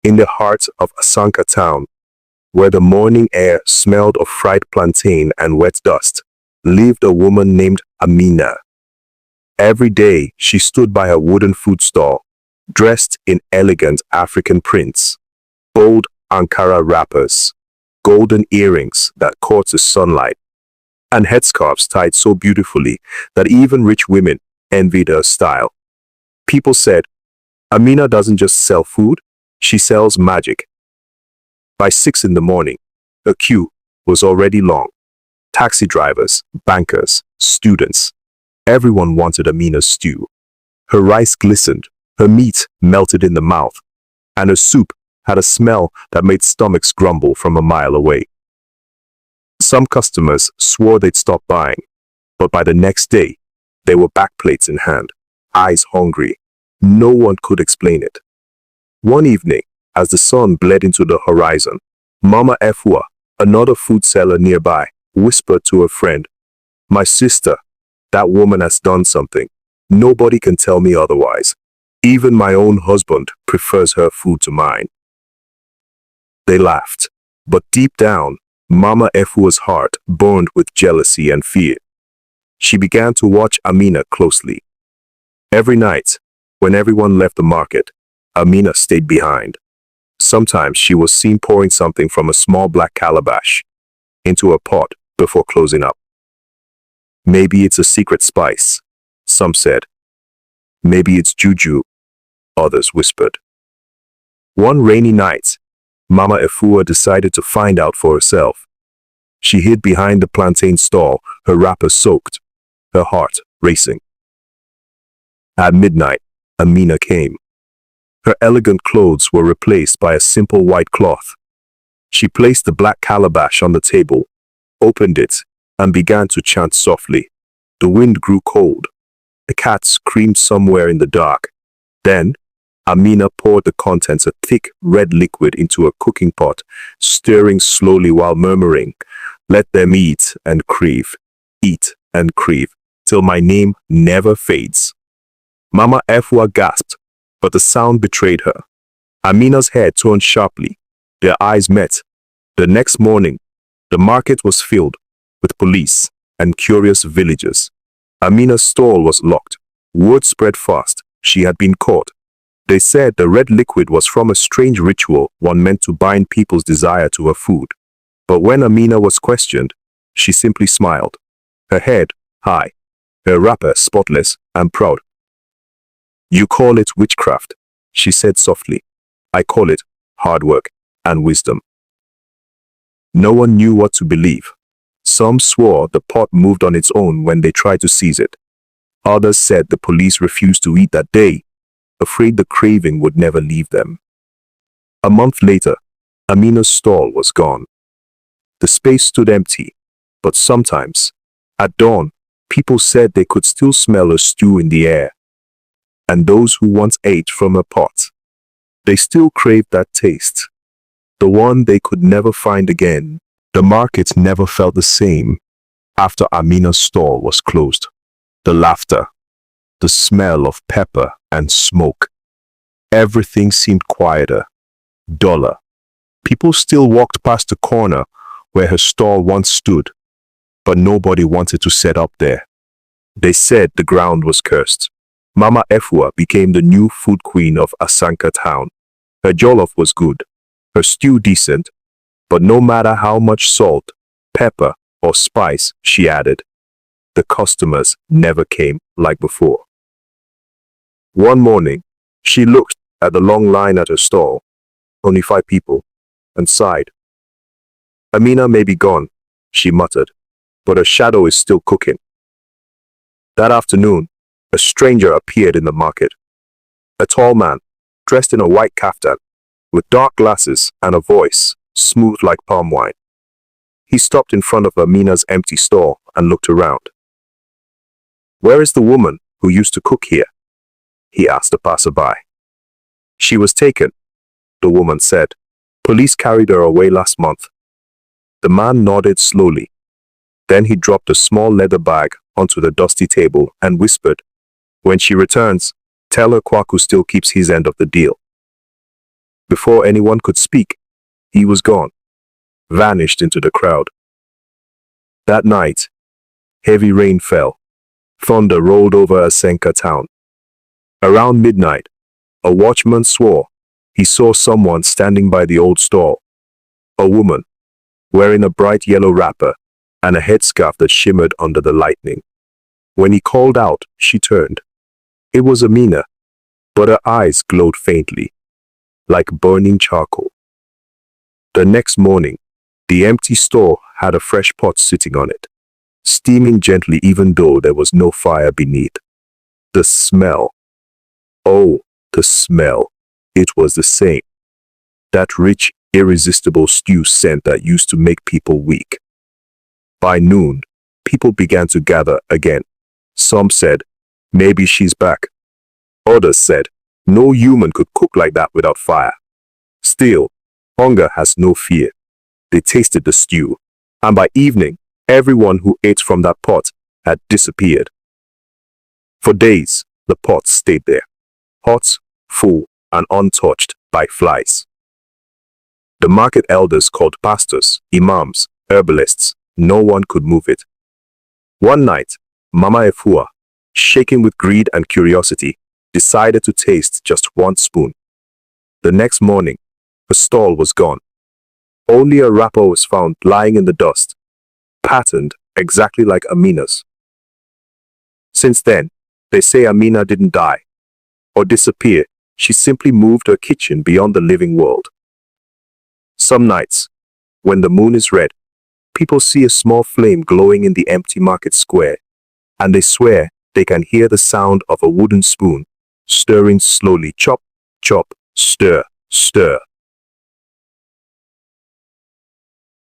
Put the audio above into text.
In the heart of Asanka Town, where the morning air smelled of fried plantain and wet dust, lived a woman named Amina. Every day she stood by her wooden food stall, dressed in elegant African prints, bold Ankara wrappers, golden earrings that caught the sunlight, and headscarves tied so beautifully that even rich women envied her style. People said, Amina doesn't just sell food, she sells magic. By 6 in the morning, the queue was already long. Taxi drivers, bankers, students, everyone wanted Amina's stew. Her rice glistened, her meat melted in the mouth, and her soup had a smell that made stomachs grumble from a mile away. Some customers swore they'd stop buying, but by the next day, they were back plates in hand, eyes hungry. No one could explain it. One evening, as the sun bled into the horizon, Mama Efua, another food seller nearby, whispered to her friend, "My sister, that woman has done something. Nobody can tell me otherwise. Even my own husband prefers her food to mine." They laughed, but deep down, Mama Efua's heart burned with jealousy and fear. She began to watch Amina closely. Every night, when everyone left the market, Amina stayed behind. Sometimes she was seen pouring something from a small black calabash into a pot before closing up. Maybe it's a secret spice, some said. Maybe it's juju, others whispered. One rainy night, Mama Efua decided to find out for herself. She hid behind the plantain stall, her wrapper soaked, her heart racing. At midnight, Amina came. Her elegant clothes were replaced by a simple white cloth. She placed the black calabash on the table, opened it, and began to chant softly. The wind grew cold. A cat screamed somewhere in the dark. Then, Amina poured the contents of thick red liquid into a cooking pot, stirring slowly while murmuring, "Let them eat and crave, till my name never fades." Mama Efua gasped, but the sound betrayed her. Amina's head turned sharply. Their eyes met. The next morning, the market was filled with police and curious villagers. Amina's stall was locked. Word spread fast. She had been caught. They said the red liquid was from a strange ritual, one meant to bind people's desire to her food. But when Amina was questioned, she simply smiled, her head high, her wrapper spotless and proud. "You call it witchcraft," she said softly. "I call it hard work and wisdom." No one knew what to believe. Some swore the pot moved on its own when they tried to seize it. Others said the police refused to eat that day, afraid the craving would never leave them. A month later, Amina's stall was gone. The space stood empty, but sometimes, at dawn, people said they could still smell a stew in the air. And those who once ate from a pot, they still craved that taste, the one they could never find again. The market never felt the same after Amina's stall was closed. The laughter, the smell of pepper and smoke, everything seemed quieter, duller. People still walked past the corner where her stall once stood, but nobody wanted to set up there. They said the ground was cursed. Mama Efua became the new food queen of Asanka Town. Her jollof was good, her stew decent, but no matter how much salt, pepper, or spice she added, the customers never came like before. One morning, she looked at the long line at her stall, only 5 people, and sighed. "Amina may be gone," she muttered, "but her shadow is still cooking." That afternoon, a stranger appeared in the market. A tall man, dressed in a white kaftan, with dark glasses and a voice smooth like palm wine. He stopped in front of Amina's empty stall and looked around. "Where is the woman who used to cook here?" he asked a passerby. "She was taken," the woman said. "Police carried her away last month." The man nodded slowly. Then he dropped a small leather bag onto the dusty table and whispered, "When she returns, tell her Kwaku still keeps his end of the deal." Before anyone could speak, he was gone, vanished into the crowd. That night, heavy rain fell. Thunder rolled over Asanka Town. Around midnight, a watchman swore he saw someone standing by the old stall. A woman, wearing a bright yellow wrapper and a headscarf that shimmered under the lightning. When he called out, she turned. It was Amina, but her eyes glowed faintly, like burning charcoal. The next morning, the empty store had a fresh pot sitting on it, steaming gently even though there was no fire beneath. The smell. Oh, the smell. It was the same. That rich, irresistible stew scent that used to make people weak. By noon, people began to gather again. Some said, maybe she's back. Others said, no human could cook like that without fire. Still, hunger has no fear. They tasted the stew, and by evening, everyone who ate from that pot had disappeared. For days, the pot stayed there, hot, full, and untouched by flies. The market elders called pastors, imams, herbalists. No one could move it. One night, Mama Efua, shaking with greed and curiosity, decided to taste just one spoon. The next morning, her stall was gone. Only a wrapper was found lying in the dust, patterned exactly like Amina's. Since then, they say Amina didn't die or disappear. She simply moved her kitchen beyond the living world. Some nights, when the moon is red, people see a small flame glowing in the empty market square, and they swear they can hear the sound of a wooden spoon stirring slowly. Chop, chop, stir, stir.